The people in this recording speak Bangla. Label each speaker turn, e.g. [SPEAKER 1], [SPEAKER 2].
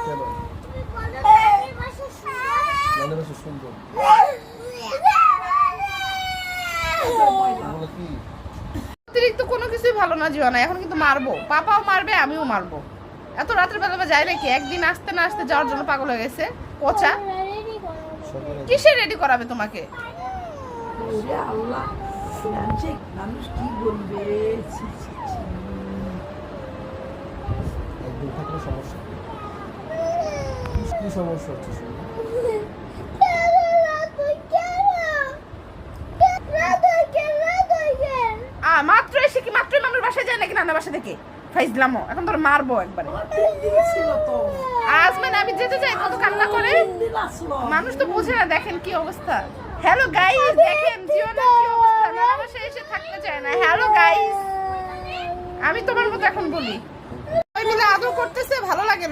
[SPEAKER 1] কেন নানা বাসা সুন্দর কি
[SPEAKER 2] অতিরিক্ত কোনো কিছুই ভালো না জীবনে। এখন কিন্তু মারবো, পাপাও মারবে আমিও মারবো। এত রাতের বেলা যায় নাকি? একদিন আসতে না আসতে যাওয়ার জন্য পাগল হয়ে গেছে। পচা কিসে রেডি করাবে তোমাকে?
[SPEAKER 3] মানুষ কি বলবে?
[SPEAKER 1] একদিন থাকলে সমস্যা কি সমস্যা হচ্ছে শুনি
[SPEAKER 2] মাত্র এসে কি মাত্রই মানুষ বাসায় যায় নাকি নানা বাসা থেকে? ফাইজলামো, এখন তোর মারবো একবারে। আজমান আমি যেতে চাই কত কান্না করে। মানুষ তো বোঝে না, দেখেন কি অবস্থা। হ্যালো গাইস, দেখেন জীবনের কি অবস্থা। নানা বাসায় এসে থাকতে চায় না। হ্যালো গাইস, আমি তোমার মতো এখন বলি। ওই মিলে আদর করতেছে, ভালো লাগে না।